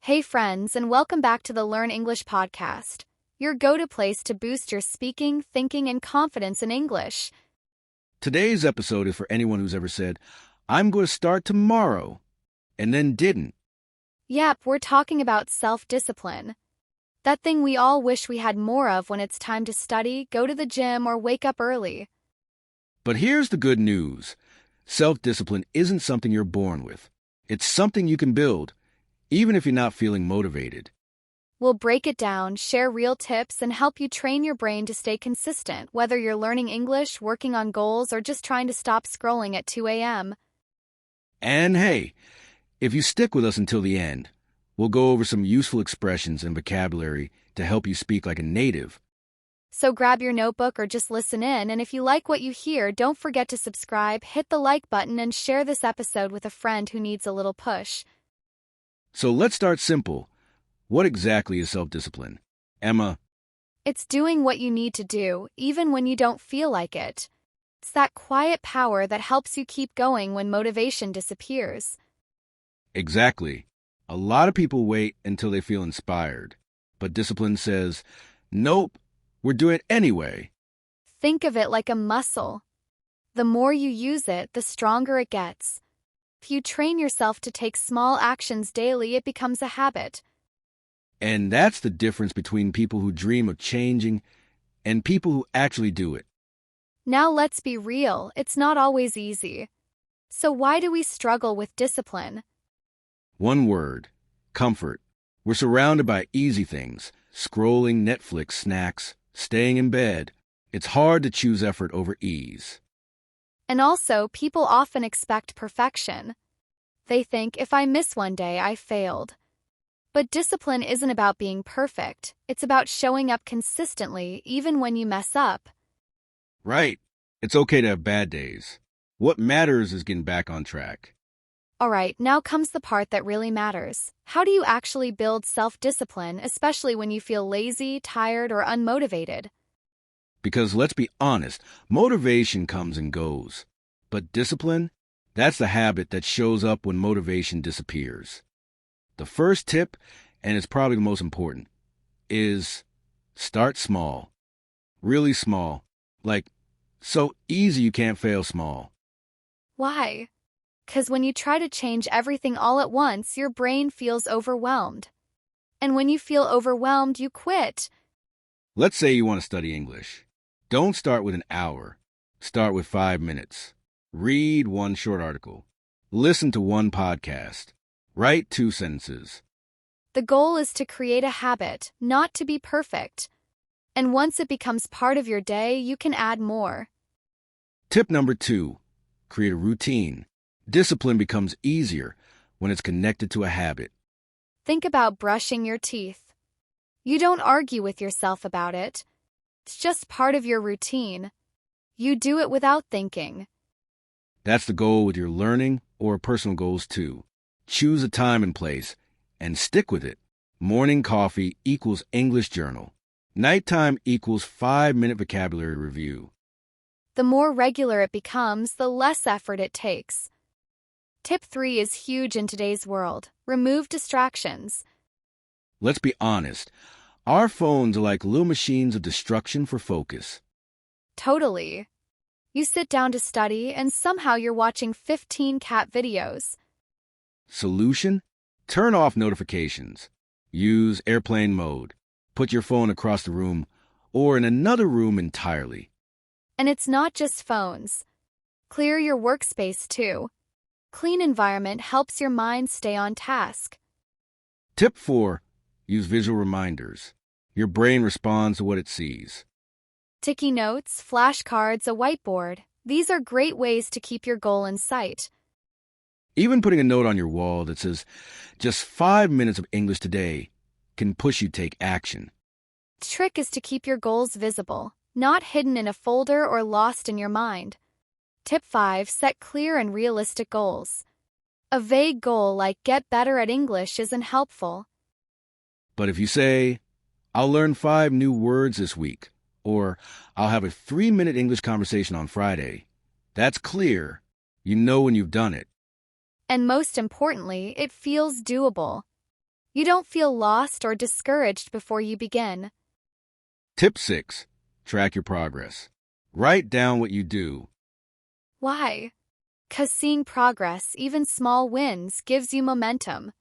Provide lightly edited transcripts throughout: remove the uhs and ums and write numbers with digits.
Hey friends, and welcome back to the Learn English podcast, your go-to place to boost your speaking, thinking, and confidence in English. Today's episode is for anyone who's ever said, I'm going to start tomorrow, and then didn't. Yep, we're talking about self-discipline. That thing we all wish we had more of when it's time to study, go to the gym, or wake up early. But here's the good news. Self-discipline isn't something you're born with. It's something you can build, even if you're not feeling motivated. We'll break it down, share real tips, and help you train your brain to stay consistent, whether you're learning English, working on goals, or just trying to stop scrolling at 2 a.m. And hey, if you stick with us until the end, we'll go over some useful expressions and vocabulary to help you speak like a native. So grab your notebook or just listen in, and if you like what you hear, don't forget to subscribe, hit the like button, and share this episode with a friend who needs a little push. So let's start simple. What exactly is self-discipline? Emma? It's doing what you need to do, even when you don't feel like it. It's that quiet power that helps you keep going when motivation disappears. Exactly. A lot of people wait until they feel inspired. But discipline says, nope, we're doing it anyway. Think of it like a muscle. The more you use it, the stronger it gets. If you train yourself to take small actions daily, it becomes a habit. And that's the difference between people who dream of changing and people who actually do it. Now let's be real, it's not always easy. So why do we struggle with discipline? One word, comfort. We're surrounded by easy things, scrolling Netflix snacks, staying in bed. It's hard to choose effort over ease. And also, people often expect perfection. They think, if I miss one day, I failed. But discipline isn't about being perfect. It's about showing up consistently, even when you mess up. Right. It's okay to have bad days. What matters is getting back on track. Alright, now comes the part that really matters. How do you actually build self-discipline, especially when you feel lazy, tired, or unmotivated? Because let's be honest, motivation comes and goes. But discipline, that's the habit that shows up when motivation disappears. The first tip, and it's probably the most important, is start small. Really small. Like, so easy you can't fail small. Why? 'Cause when you try to change everything all at once, your brain feels overwhelmed. And when you feel overwhelmed, you quit. Let's say you want to study English. Don't start with an hour. Start with 5 minutes. Read one short article. Listen to one podcast. Write 2 sentences. The goal is to create a habit, not to be perfect. And once it becomes part of your day, you can add more. Tip number 2, create a routine. Discipline becomes easier when it's connected to a habit. Think about brushing your teeth. You don't argue with yourself about it. It's just part of your routine. You do it without thinking. That's the goal with your learning or personal goals too. Choose a time and place and stick with it. Morning coffee equals English journal. Nighttime equals 5-minute vocabulary review. The more regular it becomes, the less effort it takes. Tip 3 is huge in today's world. Remove distractions. Let's be honest. Our phones are like little machines of destruction for focus. Totally. You sit down to study, and somehow you're watching 15 cat videos. Solution? Turn off notifications. Use airplane mode. Put your phone across the room or in another room entirely. And it's not just phones. Clear your workspace too. Clean environment helps your mind stay on task. Tip 4. Use visual reminders. Your brain responds to what it sees. Sticky notes, flashcards, a whiteboard. These are great ways to keep your goal in sight. Even putting a note on your wall that says, just 5 minutes of English today, can push you to take action. The trick is to keep your goals visible, not hidden in a folder or lost in your mind. Tip 5. Set clear and realistic goals. A vague goal like get better at English isn't helpful. But if you say, I'll learn 5 new words this week, or I'll have a 3-minute English conversation on Friday, that's clear. You know when you've done it. And most importantly, it feels doable. You don't feel lost or discouraged before you begin. Tip 6. Track your progress. Write down what you do. Why? 'Cause seeing progress, even small wins, gives you momentum.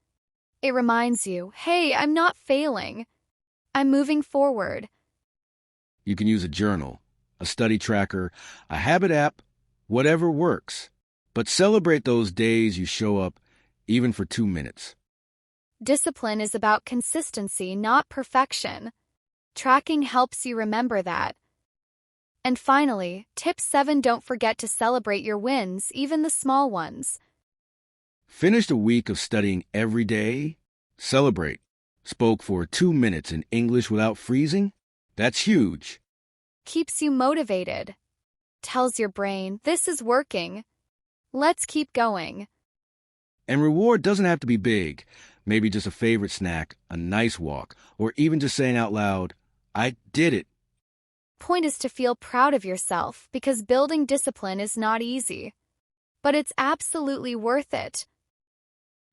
It reminds you, hey, I'm not failing. I'm moving forward. You can use a journal, a study tracker, a habit app, whatever works. But celebrate those days you show up, even for 2 minutes. Discipline is about consistency, not perfection. Tracking helps you remember that. And finally, tip 7, don't forget to celebrate your wins, even the small ones. Finished a week of studying every day? Celebrate. Spoke for 2 minutes in English without freezing? That's huge. Keeps you motivated. Tells your brain, this is working. Let's keep going. And reward doesn't have to be big. Maybe just a favorite snack, a nice walk, or even just saying out loud, I did it. Point is to feel proud of yourself, because building discipline is not easy. But it's absolutely worth it.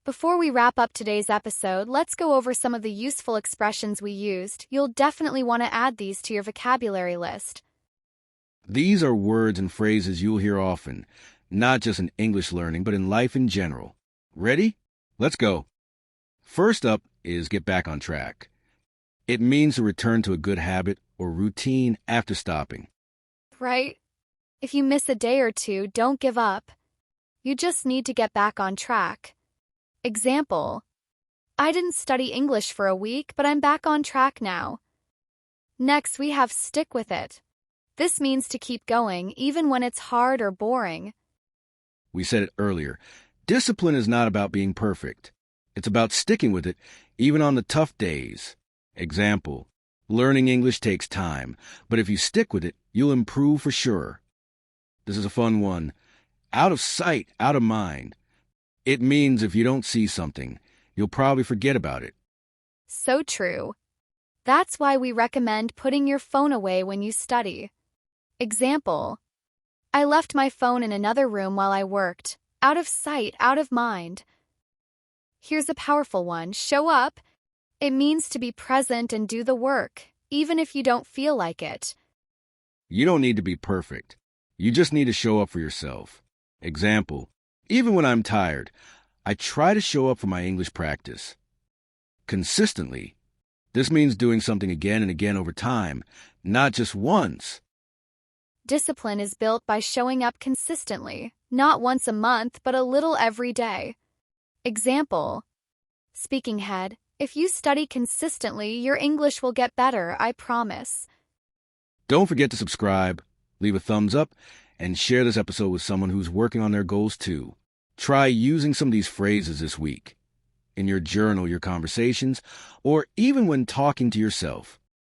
Before we wrap up today's episode, let's go over some of the useful expressions we used. You'll definitely want to add these to your vocabulary list. These are words and phrases you'll hear often, not just in English learning, but in life in general. Ready? Let's go. First up is get back on track. It means to return to a good habit or routine after stopping. Right? If you miss a day or two, don't give up. You just need to get back on track. Example: I didn't study English for a week, but I'm back on track now. Next, we have stick with it. This means to keep going, even when it's hard or boring. We said it earlier. Discipline is not about being perfect. It's about sticking with it, even on the tough days. Example: learning English takes time, but if you stick with it, you'll improve for sure. This is a fun one. Out of sight, out of mind. It means if you don't see something, you'll probably forget about it. So true. That's why we recommend putting your phone away when you study. Example: I left my phone in another room while I worked. Out of sight, out of mind. Here's a powerful one. Show up. It means to be present and do the work, even if you don't feel like it. You don't need to be perfect. You just need to show up for yourself. Example: even when I'm tired, I try to show up for my English practice. Consistently. This means doing something again and again over time, not just once. Discipline is built by showing up consistently, not once a month, but a little every day. Example: speaking head, if you study consistently, your English will get better, I promise. Don't forget to subscribe, leave a thumbs up, and share this episode with someone who's working on their goals too. Try using some of these phrases this week, in your journal, your conversations, or even when talking to yourself.